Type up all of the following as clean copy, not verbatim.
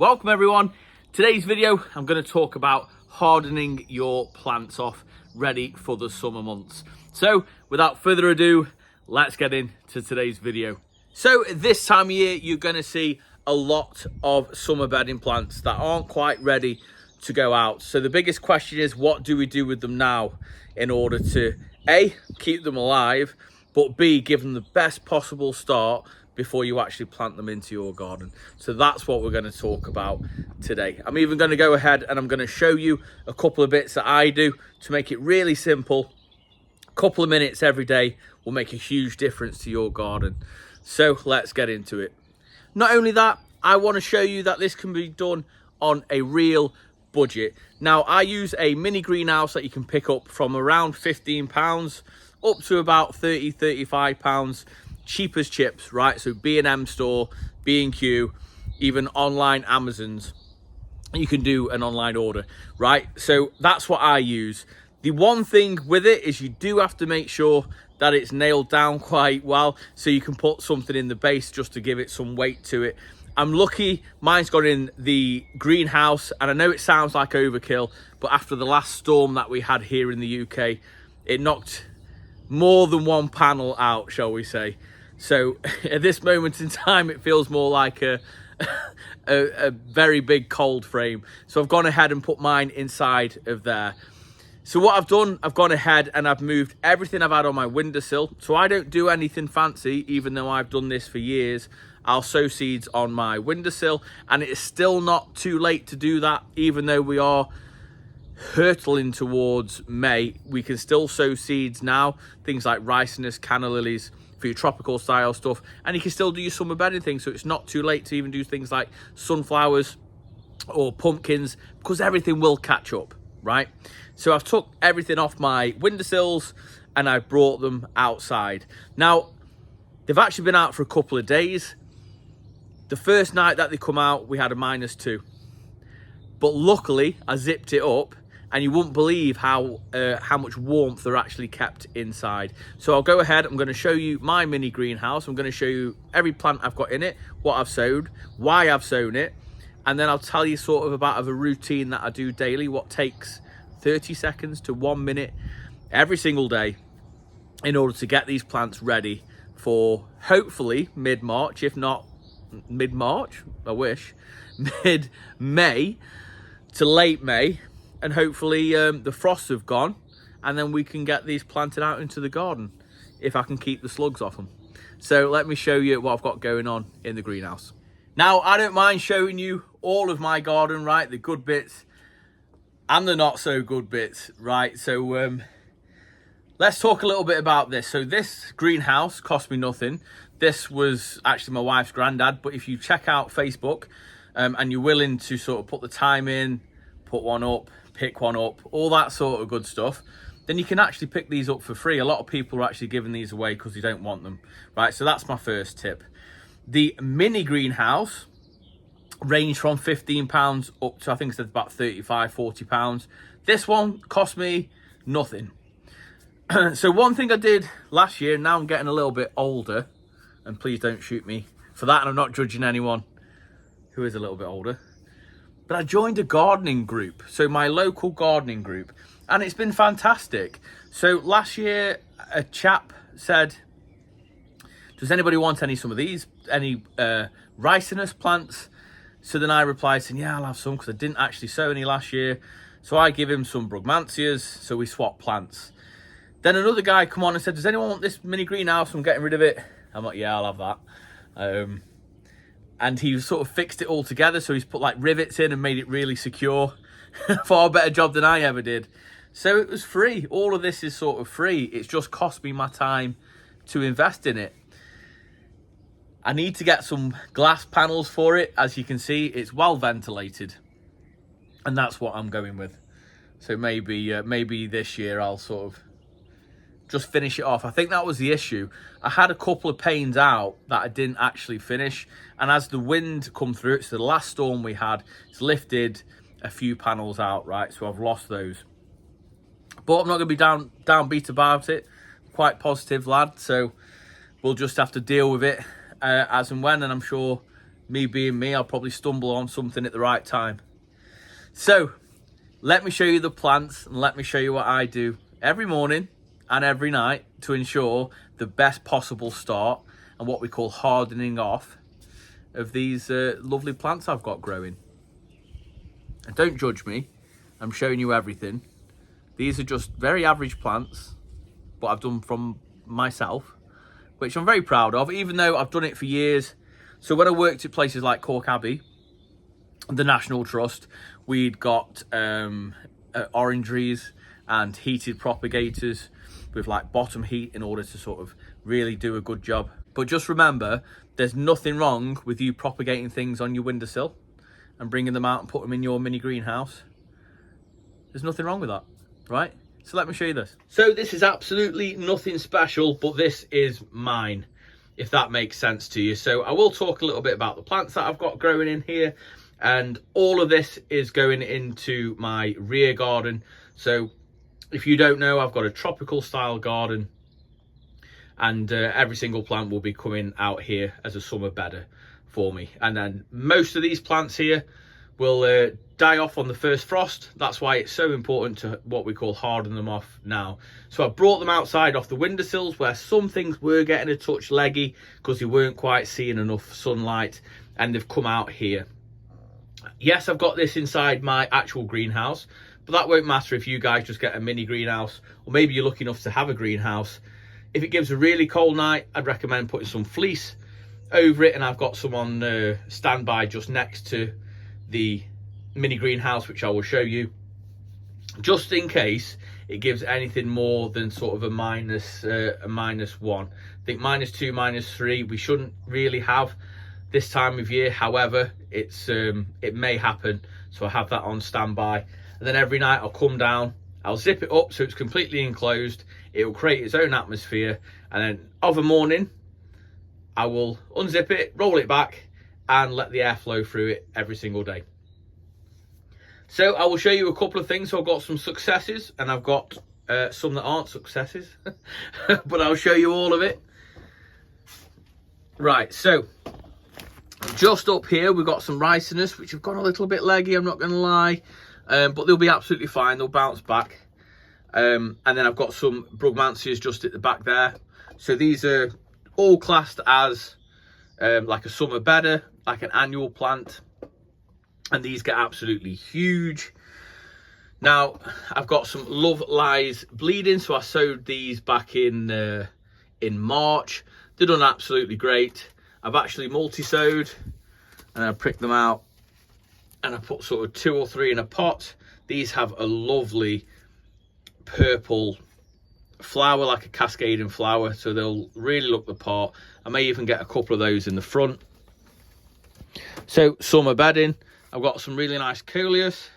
Welcome everyone. Today's video, I'm going to talk about hardening your plants off ready for the summer months. So without further ado, let's get into today's video. So this time of year, you're going to see a lot of summer bedding plants that aren't quite ready to go out. So the biggest question is, what do we do with them now in order to A, keep them alive, but B, give them the best possible start before you actually plant them into your garden. So that's what we're going to talk about today. I'm even going to go ahead and I'm going to show you a couple of bits that I do to make it really simple. A couple of minutes every day will make a huge difference to your garden. So let's get into it. Not only that, I want to show you that this can be done on a real budget. Now, I use a mini greenhouse that you can pick up from around £15 up to about £30–35, cheap as chips, right? So B&M store, B&Q, even online Amazons, you can do an online order, right? So that's what I use. The one thing with it is you do have to make sure that it's nailed down quite well, so you can put something in the base just to give it some weight to it. I'm lucky mine's got in the greenhouse, and I know it sounds like overkill, but after the last storm that we had here in the UK, it knocked more than one panel out, shall we say. So at this moment in time, it feels more like a very big cold frame. So I've gone ahead and put mine inside of there. So what I've done, I've gone ahead and I've moved everything I've had on my windowsill. So I don't do anything fancy, even though I've done this for years. I'll sow seeds on my windowsill, and it is still not too late to do that. Even though we are hurtling towards May, we can still sow seeds now. Things like ricinus, canna lilies, for your tropical style stuff, and you can still do your summer bedding thing. So it's not too late to even do things like sunflowers or pumpkins, because everything will catch up, right? So I've took everything off my windowsills and I brought them outside. Now, they've actually been out for a couple of days. The first night that they come out, we had a -2. But luckily, I zipped it up, and you wouldn't believe how much warmth are actually kept inside. So I'll go ahead, I'm going to show you my mini greenhouse. I'm going to show you every plant I've got in it, what I've sowed, why I've sown it, and then I'll tell you sort of about a routine that I do daily, what takes 30 seconds to 1 minute every single day in order to get these plants ready for hopefully mid-March, if not mid-March, I wish, mid-May to late May, and hopefully the frosts have gone, and then we can get these planted out into the garden if I can keep the slugs off them. So let me show you what I've got going on in the greenhouse. Now, I don't mind showing you all of my garden, right? The good bits and the not so good bits, right? So let's talk a little bit about this. So this greenhouse cost me nothing. This was actually my wife's granddad, but if you check out Facebook and you're willing to sort of put the time in, put one up, pick one up, all that sort of good stuff, then you can actually pick these up for free. A lot of people are actually giving these away because they don't want them, right? So that's my first tip. The mini greenhouse range from £15 up to, I think it's about £35–40. This one cost me nothing. So one thing I did last year, now I'm getting a little bit older, and please don't shoot me for that, and I'm not judging anyone who is a little bit older, but I joined a gardening group, so my local gardening group, and it's been fantastic. So last year, a chap said, does anybody want any ricinus plants? So then I replied saying, yeah, I'll have some, because I didn't actually sow any last year. So I give him some brugmansias, so we swap plants. Then another guy come on and said, does anyone want this mini greenhouse? I'm getting rid of it. I'm like, yeah, I'll have that. And he sort of fixed it all together. So he's put like rivets in and made it really secure. Far better job than I ever did. So it was free. All of this is sort of free. It's just cost me my time to invest in it. I need to get some glass panels for it. As you can see, it's well ventilated. And that's what I'm going with. So maybe this year I'll sort of just finish it off. I think that was the issue. I had a couple of panes out that I didn't actually finish, and as the wind come through, it's the last storm we had, it's lifted a few panels out, right? So I've lost those, but I'm not going to be downbeat about it. Quite positive lad, so we'll just have to deal with it as and when, and I'm sure me being me, I'll probably stumble on something at the right time. So let me show you the plants and let me show you what I do every morning and every night to ensure the best possible start and what we call hardening off of these lovely plants I've got growing. And don't judge me, I'm showing you everything. These are just very average plants, but I've done from myself, which I'm very proud of, even though I've done it for years. So when I worked at places like Cork Abbey, the National Trust, we'd got orangeries and heated propagators with like bottom heat in order to sort of really do a good job. But just remember, there's nothing wrong with you propagating things on your windowsill and bringing them out and put them in your mini greenhouse. There's nothing wrong with that, right? So let me show you this. So this is absolutely nothing special, but this is mine, if that makes sense to you. So I will talk a little bit about the plants that I've got growing in here, and all of this is going into my rear garden. So if you don't know, I've got a tropical style garden, and every single plant will be coming out here as a summer bedder for me. And then most of these plants here will die off on the first frost. That's why it's so important to what we call harden them off now. So I brought them outside off the windowsills where some things were getting a touch leggy because they weren't quite seeing enough sunlight, and they've come out here. Yes, I've got this inside my actual greenhouse, but that won't matter if you guys just get a mini greenhouse, or maybe you're lucky enough to have a greenhouse. If it gives a really cold night, I'd recommend putting some fleece over it, and I've got some on standby just next to the mini greenhouse, which I will show you, just in case it gives anything more than sort of a minus one. I think -2, -3 we shouldn't really have this time of year. However, it may happen, so I have that on standby. And then every night I'll come down, I'll zip it up so it's completely enclosed. It will create its own atmosphere, and then of a morning I will unzip it, roll it back, and let the air flow through it every single day. So I will show you a couple of things. So I've got some successes, and I've got some that aren't successes, but I'll show you all of it. Right, so just up here we've got some ricinus, which have gone a little bit leggy, I'm not going to lie, but they'll be absolutely fine, they'll bounce back. And then I've got some brugmansias just at the back there. So these are all classed as like a summer bedder, like an annual plant, and these get absolutely huge. Now I've got some Love Lies bleeding, so I sowed these back in March. They've done absolutely great. I've actually multi-sowed, and I pricked them out, and I put sort of 2 or 3 in a pot. These have a lovely purple flower, like a cascading flower, so they'll really look the part. I may even get a couple of those in the front. So summer bedding, I've got some really nice coleus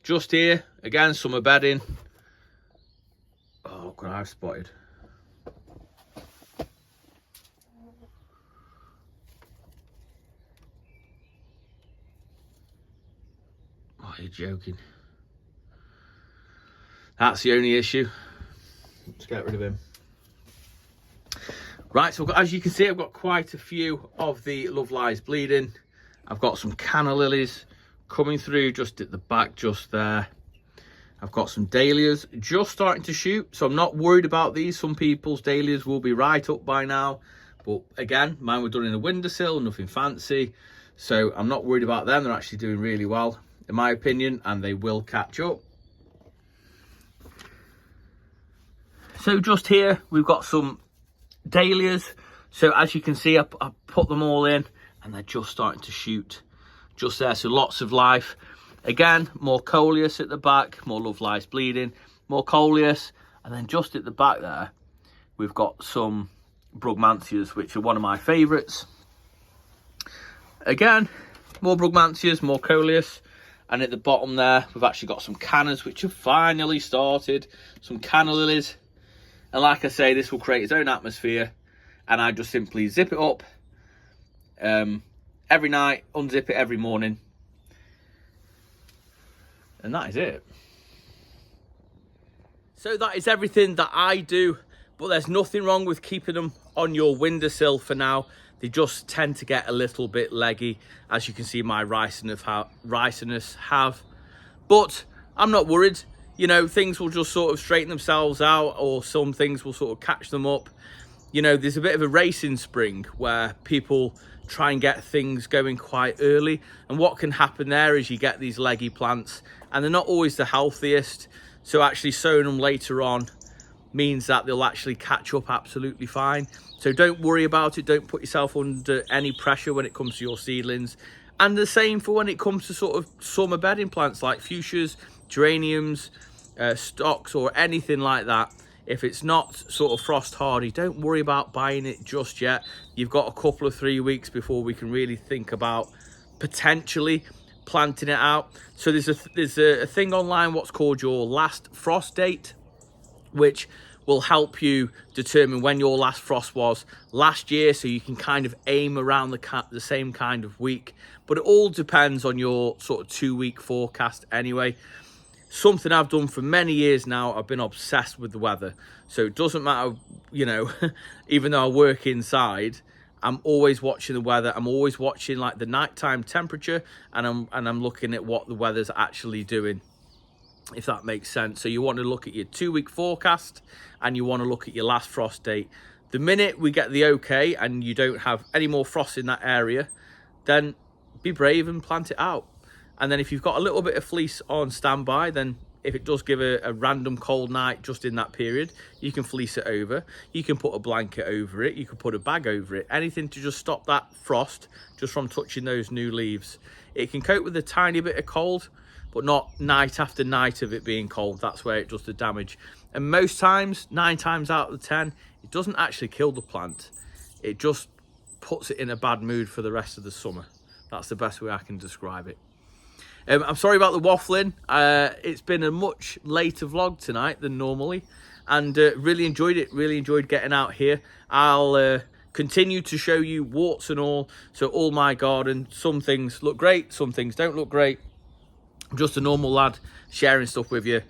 just here, again summer bedding. Oh god, I've spotted. Oh, you're joking. That's the only issue. Let's get rid of him. Right, so as you can see, I've got quite a few of the Love Lies bleeding. I've got some canna lilies coming through just at the back, just there. I've got some dahlias just starting to shoot, so I'm not worried about these. Some people's dahlias will be right up by now, but again, mine were done in a windowsill, nothing fancy, so I'm not worried about them. They're actually doing really well, in my opinion, and they will catch up. So just here, we've got some dahlias. So as you can see, I put them all in, and they're just starting to shoot just there. So lots of life. Again, more coleus at the back, more Love Lies bleeding, more coleus. And then just at the back there, we've got some brugmansias, which are one of my favourites. Again, more brugmansias, more coleus. And at the bottom there, we've actually got some cannas, which have finally started. Some canna lilies. And like I say, this will create its own atmosphere, and I just simply zip it up every night, unzip it every morning, and that is it. So that is everything that I do, but there's nothing wrong with keeping them on your windowsill for now. they just tend to get a little bit leggy, as you can see my ricinus have. But I'm not worried. You know, things will just sort of straighten themselves out, or some things will sort of catch them up. You know, there's a bit of a race in spring where people try and get things going quite early, and what can happen there is you get these leggy plants and they're not always the healthiest. So actually sowing them later on means that they'll actually catch up absolutely fine. So don't worry about it. Don't put yourself under any pressure when it comes to your seedlings. And the same for when it comes to sort of summer bedding plants like fuchsias, geraniums, stocks, or anything like that. If it's not sort of frost hardy, don't worry about buying it just yet. You've got a couple of 3 weeks before we can really think about potentially planting it out. So there's a thing online, what's called your last frost date, which will help you determine when your last frost was last year, so you can kind of aim around the same kind of week. But it all depends on your sort of 2-week forecast anyway. Something I've done for many years now. I've been obsessed with the weather, so it doesn't matter, you know, even though I work inside, I'm always watching the weather. I'm always watching like the nighttime temperature, and I'm looking at what the weather's actually doing, if that makes sense. So you want to look at your 2-week forecast, and you want to look at your last frost date. The minute we get the okay and you don't have any more frost in that area, then be brave and plant it out. And then if you've got a little bit of fleece on standby, then if it does give a random cold night just in that period, you can fleece it over. You can put a blanket over it. You can put a bag over it. Anything to just stop that frost just from touching those new leaves. It can cope with a tiny bit of cold, but not night after night of it being cold. That's where it does the damage. And most times, 9 times out of 10, it doesn't actually kill the plant. It just puts it in a bad mood for the rest of the summer. That's the best way I can describe it. I'm sorry about the waffling. It's been a much later vlog tonight than normally, and really enjoyed it. Really enjoyed getting out here. I'll continue to show you warts and all. So all my garden, some things look great, some things don't look great. I'm just a normal lad sharing stuff with you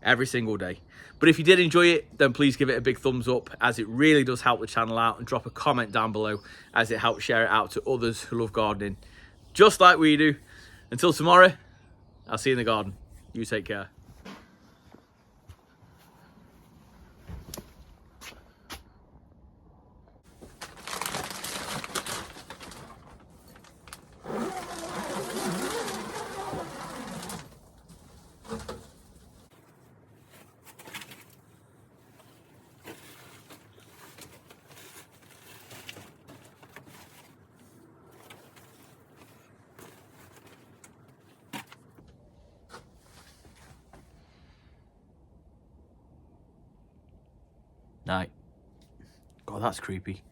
every single day. But if you did enjoy it, then please give it a big thumbs up, as it really does help the channel out, and drop a comment down below, as it helps share it out to others who love gardening just like we do. Until tomorrow, I'll see you in the garden. You take care. Night. God, that's creepy.